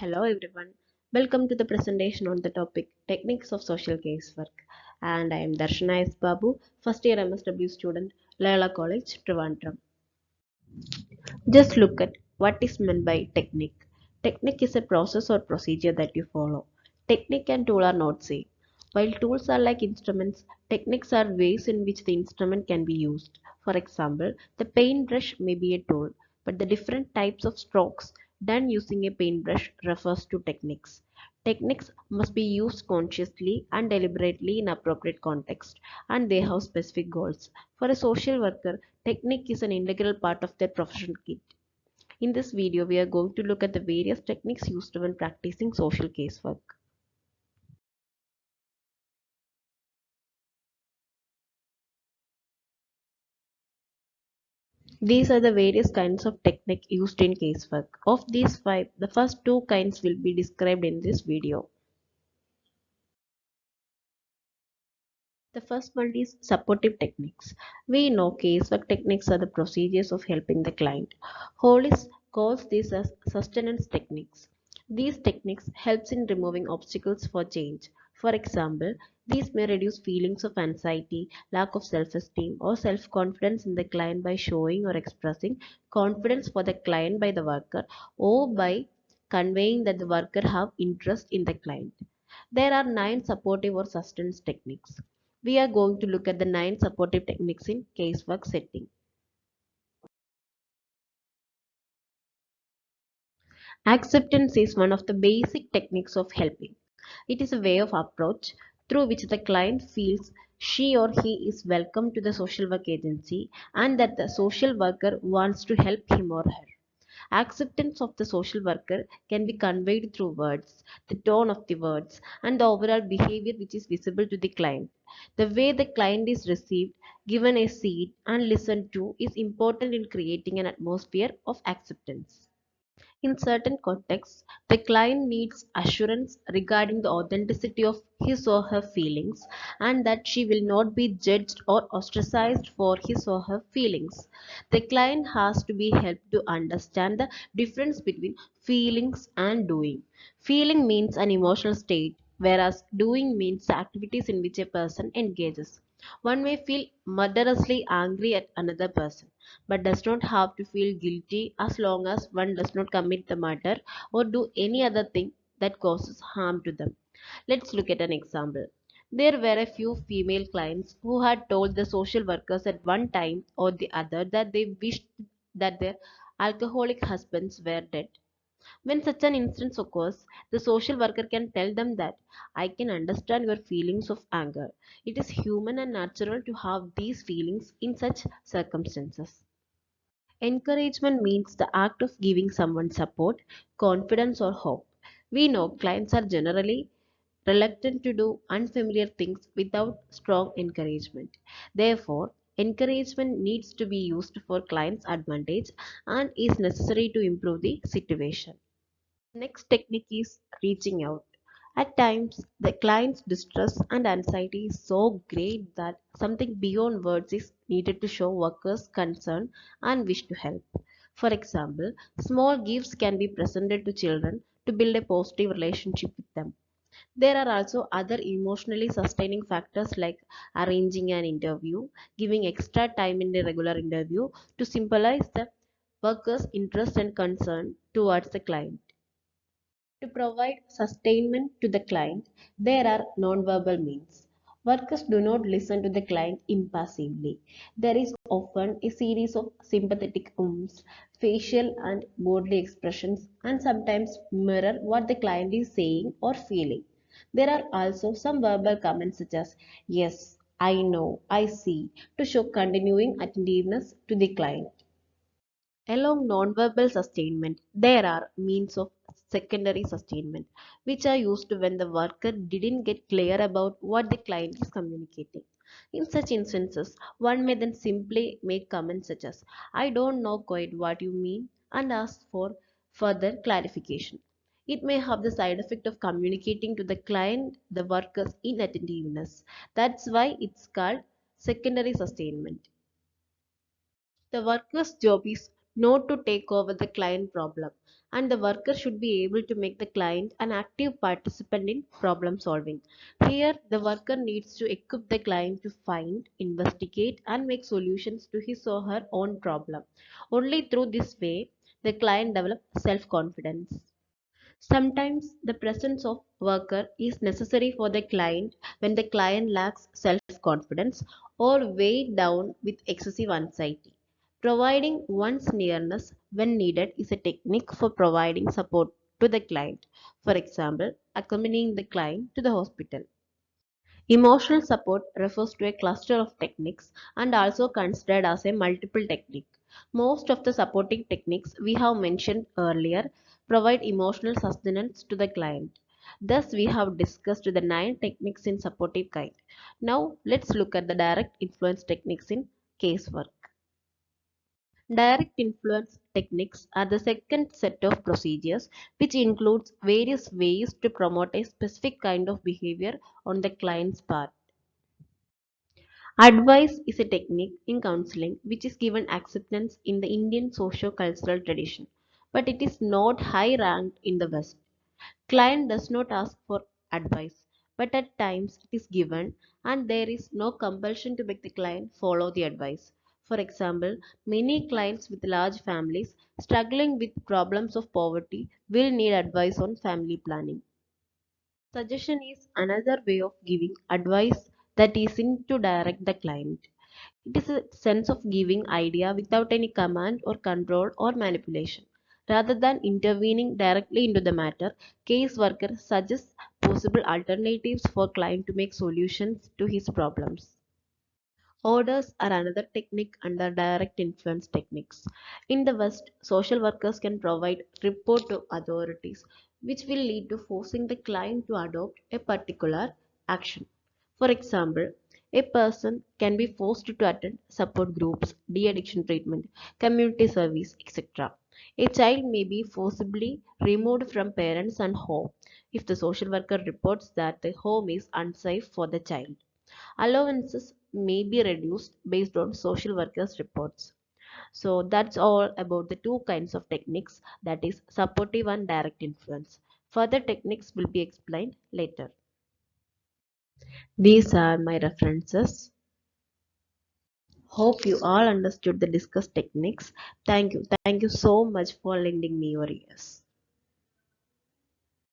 Hello everyone. Welcome to the presentation on the topic Techniques of Social Casework. And I am Darshana S. Babu, first year MSW student, Layla College, Trivandrum. Just look at what is meant by technique. Technique is a process or procedure that you follow. Technique and tool are not same. While tools are like instruments, techniques are ways in which the instrument can be used. For example, the paintbrush may be a tool, but the different types of strokes done using a paintbrush refers to techniques. Techniques must be used consciously and deliberately in appropriate context, and they have specific goals. For a social worker, technique is an integral part of their professional kit. In this video, we are going to look at the various techniques used when practicing social casework. These are the various kinds of technique used in casework. Of these five, the first two kinds will be described in this video. The first one is supportive techniques. We know casework techniques are the procedures of helping the client. Hollis calls these as sustenance techniques. These techniques helps in removing obstacles for change. For example, these may reduce feelings of anxiety, lack of self-esteem, or self-confidence in the client by showing or expressing confidence for the client by the worker or by conveying that the worker have interest in the client. There are 9 supportive or sustenance techniques. We are going to look at the 9 supportive techniques in casework setting. Acceptance is one of the basic techniques of helping. It is a way of approach through which the client feels she or he is welcome to the social work agency and that the social worker wants to help him or her. Acceptance of the social worker can be conveyed through words, the tone of the words, and the overall behavior which is visible to the client. The way the client is received, given a seat, and listened to is important in creating an atmosphere of acceptance. In certain contexts, the client needs assurance regarding the authenticity of his or her feelings and that she will not be judged or ostracized for his or her feelings. The client has to be helped to understand the difference between feelings and doing. Feeling means an emotional state, whereas doing means the activities in which a person engages. One may feel murderously angry at another person, but does not have to feel guilty as long as one does not commit the murder or do any other thing that causes harm to them. Let's look at an example. There were a few female clients who had told the social workers at one time or the other that they wished that their alcoholic husbands were dead. When such an instance occurs, the social worker can tell them that I can understand your feelings of anger. It is human and natural to have these feelings in such circumstances. Encouragement means the act of giving someone support, confidence, or hope. We know clients are generally reluctant to do unfamiliar things without strong encouragement. Therefore, encouragement needs to be used for clients' advantage and is necessary to improve the situation. Next technique is reaching out. At times, the client's distress and anxiety is so great that something beyond words is needed to show workers concern and wish to help. For example, small gifts can be presented to children to build a positive relationship with them. There are also other emotionally sustaining factors like arranging an interview, giving extra time in a regular interview to symbolize the worker's interest and concern towards the client. To provide sustainment to the client, there are nonverbal means. Workers do not listen to the client impassively. There is often a series of sympathetic facial and bodily expressions, and sometimes mirror what the client is saying or feeling. There are also some verbal comments such as yes, I know, I see, to show continuing attentiveness to the client. Along nonverbal sustainment, there are means of secondary sustainment, which are used when the worker didn't get clear about what the client is communicating. In such instances, one may then simply make comments such as, I don't know quite what you mean, and ask for further clarification. It may have the side effect of communicating to the client the worker's inattentiveness. That's why it's called secondary sustainment. The worker's job is not to take over the client problem. And the worker should be able to make the client an active participant in problem solving. Here, the worker needs to equip the client to find, investigate, and make solutions to his or her own problem. Only through this way, the client develops self confidence. Sometimes the presence of worker is necessary for the client when the client lacks self-confidence or weighed down with excessive anxiety. Providing one's nearness when needed is a technique for providing support to the client. For example, accompanying the client to the hospital. Emotional support refers to a cluster of techniques and also considered as a multiple technique. Most of the supporting techniques we have mentioned earlier provide emotional sustenance to the client. Thus, we have discussed the 9 techniques in supportive kind. Now, let's look at the direct influence techniques in casework. Direct influence techniques are the second set of procedures which includes various ways to promote a specific kind of behavior on the client's part. Advice is a technique in counseling which is given acceptance in the Indian socio-cultural tradition, but it is not high ranked in the West. Client does not ask for advice, but at times it is given and there is no compulsion to make the client follow the advice. For example, many clients with large families struggling with problems of poverty will need advice on family planning. Suggestion is another way of giving advice that isn't to direct the client. It is a sense of giving idea without any command or control or manipulation. Rather than intervening directly into the matter, case worker suggests possible alternatives for client to make solutions to his problems. Orders are another technique under direct influence techniques. In the West, social workers can provide report to authorities, which will lead to forcing the client to adopt a particular action. For example, a person can be forced to attend support groups, de-addiction treatment, community service, etc. A child may be forcibly removed from parents and home if the social worker reports that the home is unsafe for the child. Allowances may be reduced based on social workers' reports. So that's all about the 2 kinds of techniques, that is supportive and direct influence. Further techniques will be explained later. These are my references. Hope you all understood the discussed techniques. Thank you. Thank you so much for lending me your ears.